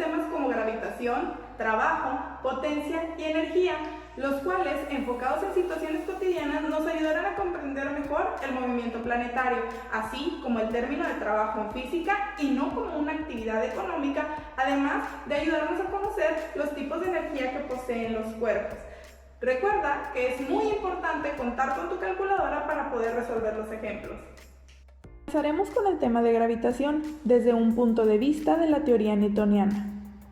temas como gravitación, trabajo, potencia y energía, los cuales, enfocados en situaciones cotidianas, nos ayudarán a comprender mejor el movimiento planetario, así como el término de trabajo en física y no como una actividad económica, además de ayudarnos a conocer los tipos de energía que poseen los cuerpos. Recuerda que es muy importante contar con tu calculadora para poder resolver los ejemplos. Comenzaremos con el tema de gravitación desde un punto de vista de la teoría newtoniana.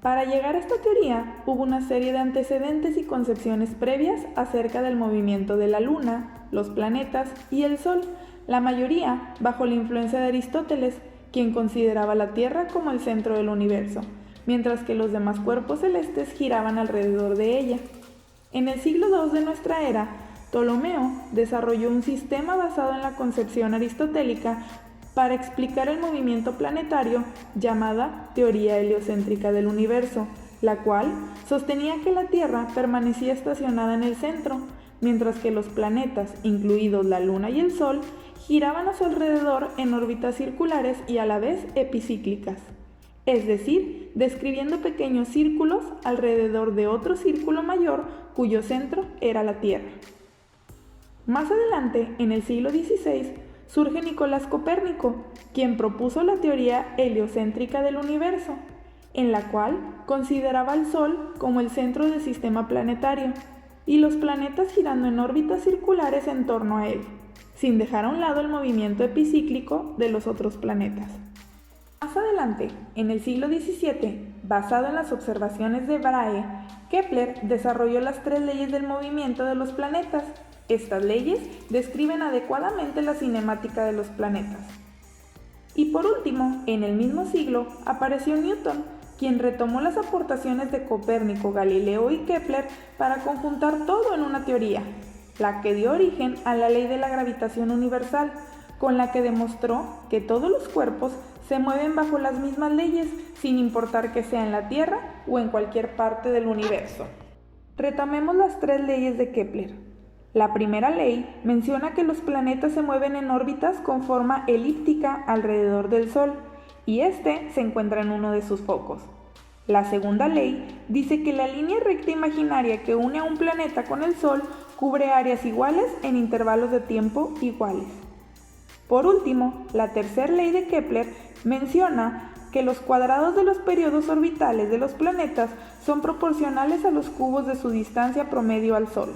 Para llegar a esta teoría hubo una serie de antecedentes y concepciones previas acerca del movimiento de la Luna, los planetas y el Sol, la mayoría bajo la influencia de Aristóteles, quien consideraba la Tierra como el centro del universo, mientras que los demás cuerpos celestes giraban alrededor de ella. En el siglo II de nuestra era, Ptolomeo desarrolló un sistema basado en la concepción aristotélica para explicar el movimiento planetario llamada teoría heliocéntrica del universo, la cual sostenía que la Tierra permanecía estacionada en el centro, mientras que los planetas, incluidos la Luna y el Sol, giraban a su alrededor en órbitas circulares y a la vez epicíclicas, es decir, describiendo pequeños círculos alrededor de otro círculo mayor cuyo centro era la Tierra. Más adelante, en el siglo XVI, surge Nicolás Copérnico, quien propuso la teoría heliocéntrica del universo, en la cual consideraba al Sol como el centro del sistema planetario y los planetas girando en órbitas circulares en torno a él, sin dejar a un lado el movimiento epicíclico de los otros planetas. Más adelante, en el siglo XVII, basado en las observaciones de Brahe, Kepler desarrolló las 3 leyes del movimiento de los planetas. Estas leyes describen adecuadamente la cinemática de los planetas. Y por último, en el mismo siglo, apareció Newton, quien retomó las aportaciones de Copérnico, Galileo y Kepler para conjuntar todo en una teoría, la que dio origen a la ley de la gravitación universal, con la que demostró que todos los cuerpos se mueven bajo las mismas leyes, sin importar que sea en la Tierra o en cualquier parte del universo. Retomemos las 3 leyes de Kepler. La primera ley menciona que los planetas se mueven en órbitas con forma elíptica alrededor del Sol, y este se encuentra en uno de sus focos. La segunda ley dice que la línea recta imaginaria que une a un planeta con el Sol cubre áreas iguales en intervalos de tiempo iguales. Por último, la tercera ley de Kepler menciona que los cuadrados de los periodos orbitales de los planetas son proporcionales a los cubos de su distancia promedio al Sol.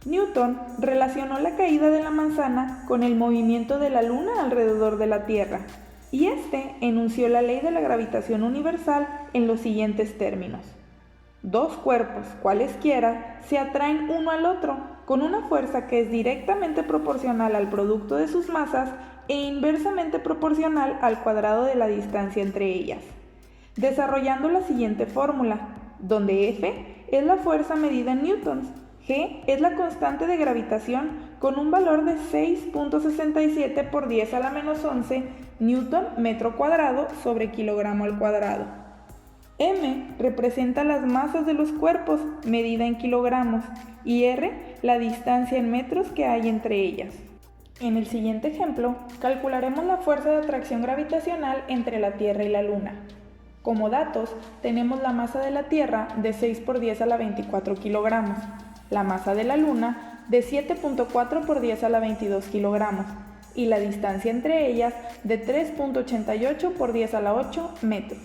Newton relacionó la caída de la manzana con el movimiento de la Luna alrededor de la Tierra, y este enunció la ley de la gravitación universal en los siguientes términos. 2 cuerpos, cualesquiera, se atraen uno al otro con una fuerza que es directamente proporcional al producto de sus masas e inversamente proporcional al cuadrado de la distancia entre ellas, desarrollando la siguiente fórmula, donde F es la fuerza medida en newtons, G es la constante de gravitación con un valor de 6.67 por 10 a la menos 11 newton metro cuadrado sobre kilogramo al cuadrado. M representa las masas de los cuerpos medida en kilogramos y R la distancia en metros que hay entre ellas. En el siguiente ejemplo, calcularemos la fuerza de atracción gravitacional entre la Tierra y la Luna. Como datos, tenemos la masa de la Tierra de 6 por 10 a la 24 kilogramos, la masa de la Luna de 7.4 por 10 a la 22 kilogramos y la distancia entre ellas de 3.88 por 10 a la 8 metros.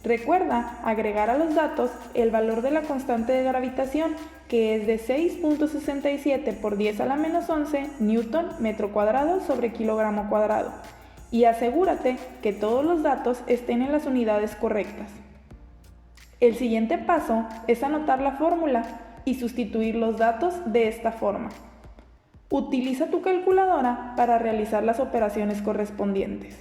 Recuerda agregar a los datos el valor de la constante de gravitación, que es de 6.67 por 10 a la menos 11 newton metro cuadrado sobre kilogramo cuadrado, y asegúrate que todos los datos estén en las unidades correctas. El siguiente paso es anotar la fórmula y sustituir los datos de esta forma. Utiliza tu calculadora para realizar las operaciones correspondientes.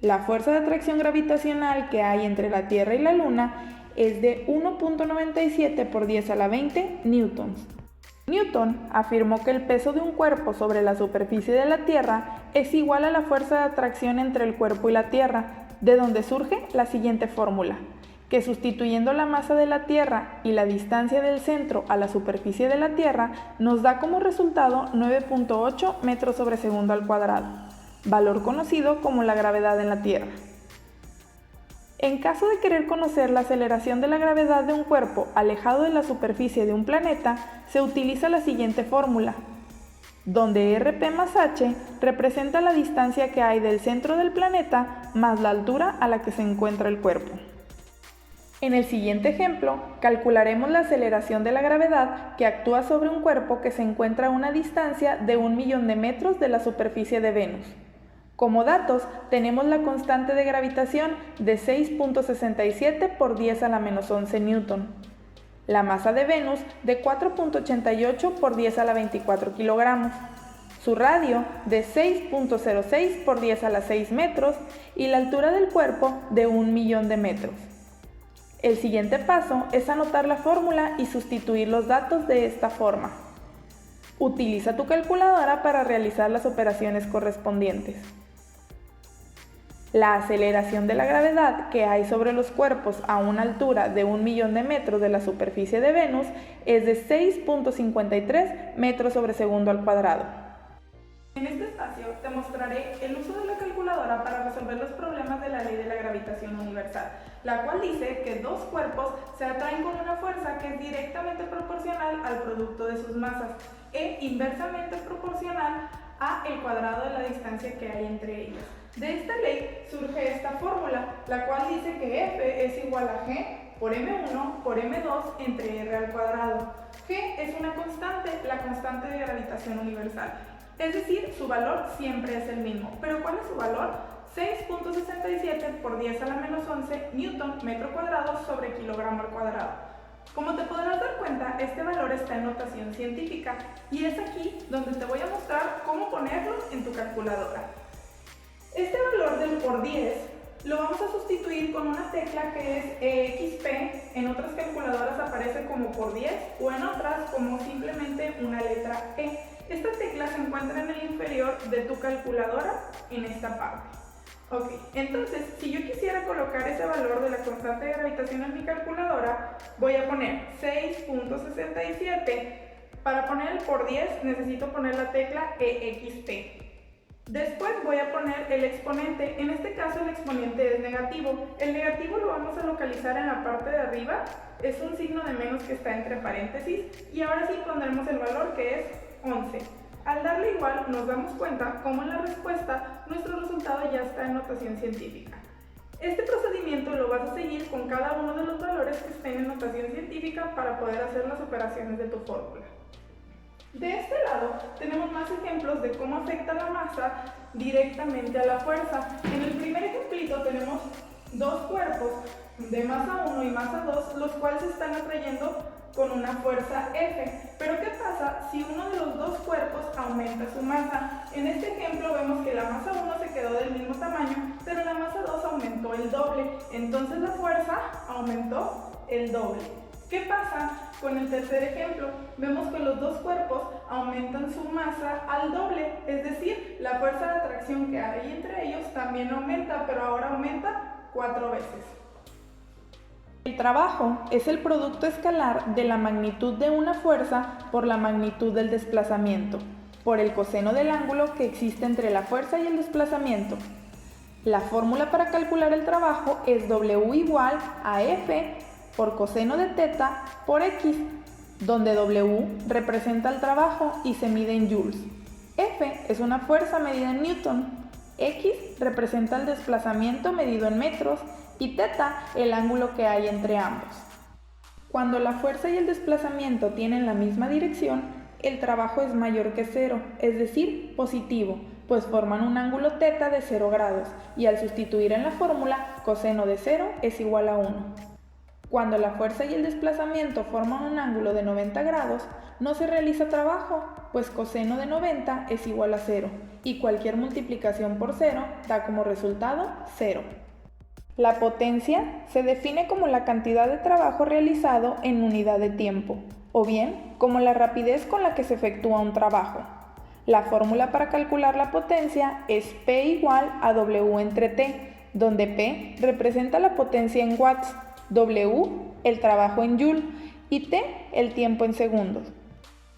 La fuerza de atracción gravitacional que hay entre la Tierra y la Luna es de 1.97 por 10 a la 20 newtons. Newton afirmó que el peso de un cuerpo sobre la superficie de la Tierra es igual a la fuerza de atracción entre el cuerpo y la Tierra, de donde surge la siguiente fórmula, que sustituyendo la masa de la Tierra y la distancia del centro a la superficie de la Tierra nos da como resultado 9.8 metros sobre segundo al cuadrado, valor conocido como la gravedad en la Tierra. En caso de querer conocer la aceleración de la gravedad de un cuerpo alejado de la superficie de un planeta, se utiliza la siguiente fórmula, donde RP más H representa la distancia que hay del centro del planeta más la altura a la que se encuentra el cuerpo. En el siguiente ejemplo, calcularemos la aceleración de la gravedad que actúa sobre un cuerpo que se encuentra a una distancia de 1.000.000 de metros de la superficie de Venus. Como datos, tenemos la constante de gravitación de 6.67 por 10 a la menos 11 newton, la masa de Venus de 4.88 por 10 a la 24 kilogramos, su radio de 6.06 por 10 a la 6 metros y la altura del cuerpo de 1.000.000 de metros. El siguiente paso es anotar la fórmula y sustituir los datos de esta forma. Utiliza tu calculadora para realizar las operaciones correspondientes. La aceleración de la gravedad que hay sobre los cuerpos a una altura de 1.000.000 de metros de la superficie de Venus es de 6.53 metros sobre segundo al cuadrado. En este espacio te mostraré el uso de la calculadora para resolver los problemas de la ley de la gravitación universal, la cual dice que dos cuerpos se atraen con una fuerza que es directamente proporcional al producto de sus masas e inversamente proporcional a el cuadrado de la distancia que hay entre ellos. De esta ley surge esta fórmula, la cual dice que F es igual a G por M1 por M2 entre R al cuadrado. G es una constante, la constante de gravitación universal. Es decir, su valor siempre es el mismo. ¿Pero cuál es su valor? 6.67 por 10 a la menos 11 newton metro cuadrado sobre kilogramo al cuadrado. Como te podrás dar cuenta, este valor está en notación científica y es aquí donde te voy a mostrar cómo ponerlo en tu calculadora. Este valor del por 10 lo vamos a sustituir con una tecla que es EXP. En otras calculadoras aparece como por 10 o en otras como simplemente una letra E. Esta tecla se encuentra en el inferior de tu calculadora en esta parte. Ok, entonces si yo quisiera colocar ese valor de la constante de gravitación en mi calculadora, voy a poner 6.67. Para poner el por 10 necesito poner la tecla EXP. Después voy a poner el exponente. En este caso el exponente es negativo. El negativo lo vamos a localizar en la parte de arriba. Es un signo de menos que está entre paréntesis. Y ahora sí pondremos el valor que es 11. Al darle igual nos damos cuenta cómo en la respuesta nuestro resultado ya está en notación científica. Este procedimiento lo vas a seguir con cada uno de los valores que estén en notación científica para poder hacer las operaciones de tu fórmula. De este lado tenemos más ejemplos de cómo afecta la masa directamente a la fuerza. En el primer ejemplito tenemos dos cuerpos de masa 1 y masa 2, los cuales se están atrayendo con una fuerza F. Pero ¿qué pasa si uno de los dos cuerpos aumenta su masa? En este ejemplo vemos que la masa 1 se quedó del mismo tamaño, pero la masa 2 aumentó el doble. Entonces la fuerza aumentó el doble. ¿Qué pasa con el tercer ejemplo? Vemos que los dos cuerpos aumentan su masa al doble, es decir, la fuerza de atracción que hay entre ellos también aumenta, pero ahora aumenta 4 veces. El trabajo es el producto escalar de la magnitud de una fuerza por la magnitud del desplazamiento, por el coseno del ángulo que existe entre la fuerza y el desplazamiento. La fórmula para calcular el trabajo es W igual a F por coseno de teta por X, donde W representa el trabajo y se mide en joules. F es una fuerza medida en newton, X representa el desplazamiento medido en metros y teta el ángulo que hay entre ambos. Cuando la fuerza y el desplazamiento tienen la misma dirección, el trabajo es mayor que 0, es decir, positivo, pues forman un ángulo teta de 0 grados y al sustituir en la fórmula coseno de 0 es igual a 1. Cuando la fuerza y el desplazamiento forman un ángulo de 90 grados, no se realiza trabajo, pues coseno de 90 es igual a 0 y cualquier multiplicación por 0 da como resultado 0. La potencia se define como la cantidad de trabajo realizado en unidad de tiempo, o bien como la rapidez con la que se efectúa un trabajo. La fórmula para calcular la potencia es P igual a W entre T, donde P representa la potencia en watts, W el trabajo en joule y T el tiempo en segundos.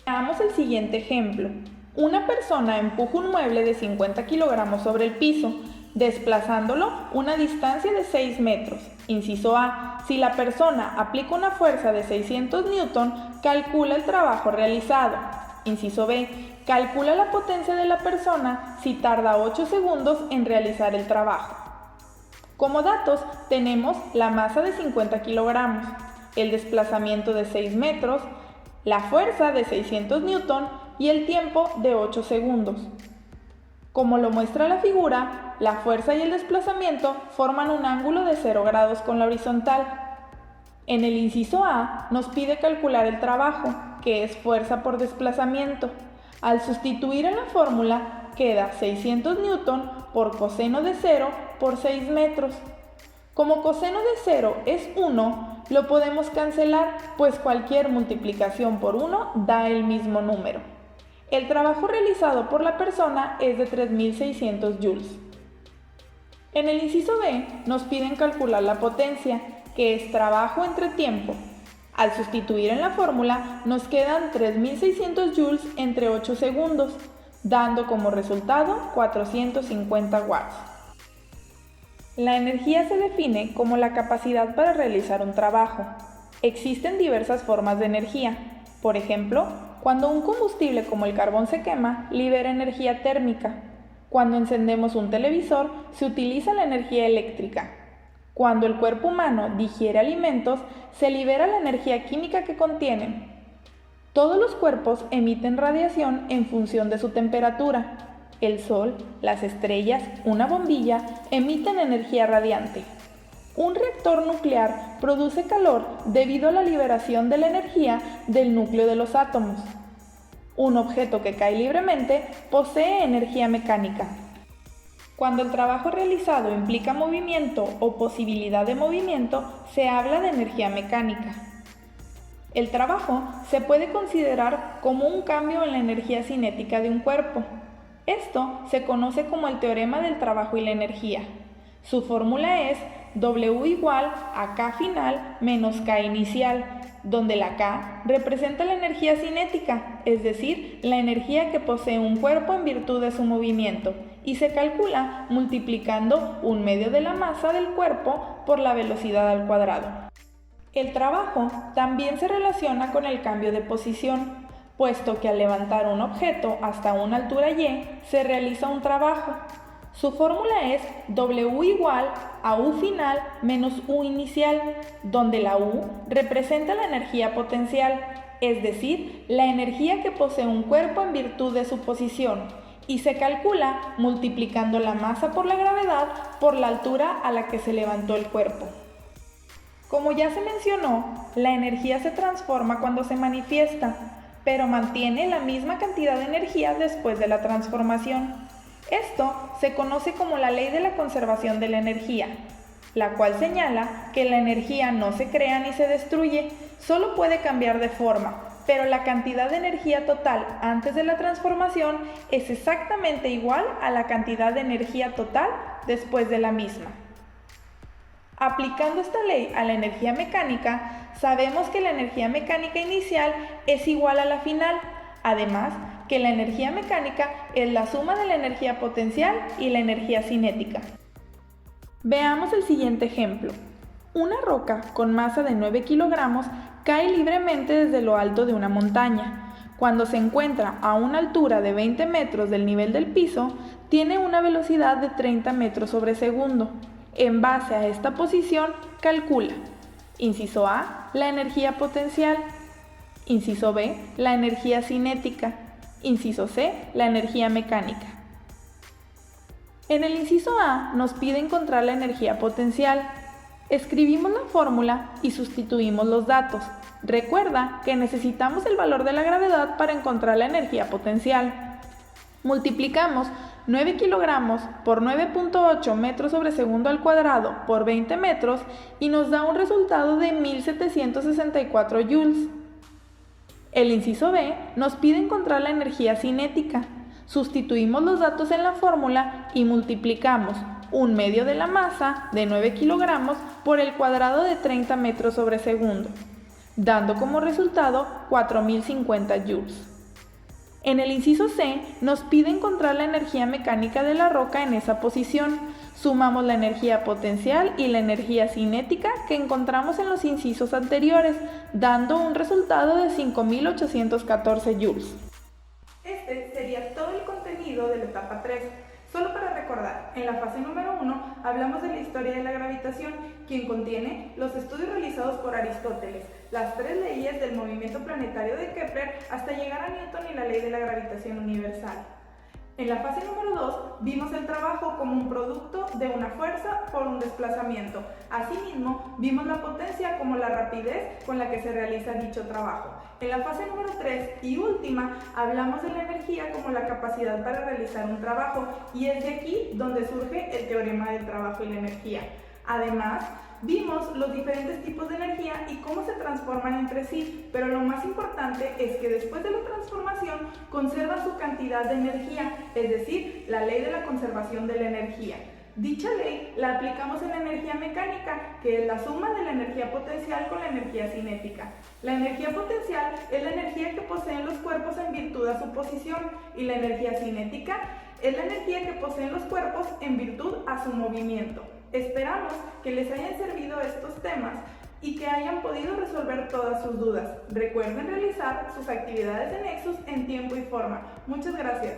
Veamos el siguiente ejemplo. Una persona empuja un mueble de 50 kilogramos sobre el piso. desplazándolo una distancia de 6 metros. Inciso A. Si la persona aplica una fuerza de 600 Newton, calcula el trabajo realizado. Inciso B. Calcula la potencia de la persona si tarda 8 segundos en realizar el trabajo. Como datos tenemos la masa de 50 kilogramos, el desplazamiento de 6 metros, la fuerza de 600 Newton y el tiempo de 8 segundos. Como lo muestra la figura, la fuerza y el desplazamiento forman un ángulo de 0 grados con la horizontal. En el inciso A nos pide calcular el trabajo, que es fuerza por desplazamiento. Al sustituir en la fórmula queda 600 Newton por coseno de 0 por 6 metros. Como coseno de 0 es 1, lo podemos cancelar, pues cualquier multiplicación por 1 da el mismo número. El trabajo realizado por la persona es de 3600 joules. En el inciso B nos piden calcular la potencia, que es trabajo entre tiempo. Al sustituir en la fórmula nos quedan 3600 joules entre 8 segundos, dando como resultado 450 watts. La energía se define como la capacidad para realizar un trabajo. Existen diversas formas de energía. Por ejemplo, cuando un combustible como el carbón se quema, libera energía térmica. Cuando encendemos un televisor, se utiliza la energía eléctrica. Cuando el cuerpo humano digiere alimentos, se libera la energía química que contienen. Todos los cuerpos emiten radiación en función de su temperatura. El sol, las estrellas, una bombilla emiten energía radiante. Un reactor nuclear produce calor debido a la liberación de la energía del núcleo de los átomos. Un objeto que cae libremente posee energía mecánica. Cuando el trabajo realizado implica movimiento o posibilidad de movimiento, se habla de energía mecánica. El trabajo se puede considerar como un cambio en la energía cinética de un cuerpo. Esto se conoce como el teorema del trabajo y la energía. Su fórmula es W igual a K final menos K inicial, donde la K representa la energía cinética, es decir, la energía que posee un cuerpo en virtud de su movimiento, y se calcula multiplicando un medio de la masa del cuerpo por la velocidad al cuadrado. El trabajo también se relaciona con el cambio de posición, puesto que al levantar un objeto hasta una altura y se realiza un trabajo. Su fórmula es W igual a U final menos U inicial, donde la U representa la energía potencial, es decir, la energía que posee un cuerpo en virtud de su posición, y se calcula multiplicando la masa por la gravedad por la altura a la que se levantó el cuerpo. Como ya se mencionó, la energía se transforma cuando se manifiesta, pero mantiene la misma cantidad de energía después de la transformación. Esto se conoce como la ley de la conservación de la energía, la cual señala que la energía no se crea ni se destruye, solo puede cambiar de forma, pero la cantidad de energía total antes de la transformación es exactamente igual a la cantidad de energía total después de la misma. Aplicando esta ley a la energía mecánica, sabemos que la energía mecánica inicial es igual a la final, además que la energía mecánica es la suma de la energía potencial y la energía cinética. Veamos el siguiente ejemplo. Una roca con masa de 9 kilogramos cae libremente desde lo alto de una montaña. Cuando se encuentra a una altura de 20 metros del nivel del piso, tiene una velocidad de 30 metros sobre segundo. En base a esta posición, calcula: inciso A, la energía potencial; inciso B, la energía cinética; inciso C, la energía mecánica. En el inciso A nos pide encontrar la energía potencial. Escribimos la fórmula y sustituimos los datos. Recuerda que necesitamos el valor de la gravedad para encontrar la energía potencial. Multiplicamos 9 kilogramos por 9.8 metros sobre segundo al cuadrado por 20 metros y nos da un resultado de 1764 joules. El inciso B nos pide encontrar la energía cinética. Sustituimos los datos en la fórmula y multiplicamos un medio de la masa de 9 kilogramos por el cuadrado de 30 metros sobre segundo, dando como resultado 4050 joules. En el inciso C nos pide encontrar la energía mecánica de la roca en esa posición. Sumamos la energía potencial y la energía cinética que encontramos en los incisos anteriores, dando un resultado de 5.814 joules. Este sería todo el contenido de la etapa 3. Solo para recordar, en la fase número 1 hablamos de la historia de la gravitación, quien contiene los estudios realizados por Aristóteles, las 3 leyes del movimiento planetario de Kepler hasta llegar a Newton y la ley de la gravitación universal. En la fase número 2 vimos el trabajo como un producto de una fuerza por un desplazamiento. Asimismo, vimos la potencia como la rapidez con la que se realiza dicho trabajo. En la fase número 3 y última hablamos de la energía como la capacidad para realizar un trabajo, y es de aquí donde surge el teorema del trabajo y la energía. Además, vimos los diferentes tipos de energía y cómo se transforman entre sí, pero lo más importante es que después de la transformación conservan su cantidad de energía, es decir, la ley de la conservación de la energía. Dicha ley la aplicamos en la energía mecánica, que es la suma de la energía potencial con la energía cinética. La energía potencial es la energía que poseen los cuerpos en virtud a su posición, y la energía cinética es la energía que poseen los cuerpos en virtud a su movimiento. Esperamos que les hayan servido estos temas y que hayan podido resolver todas sus dudas. Recuerden realizar sus actividades de Nexus en tiempo y forma. Muchas gracias.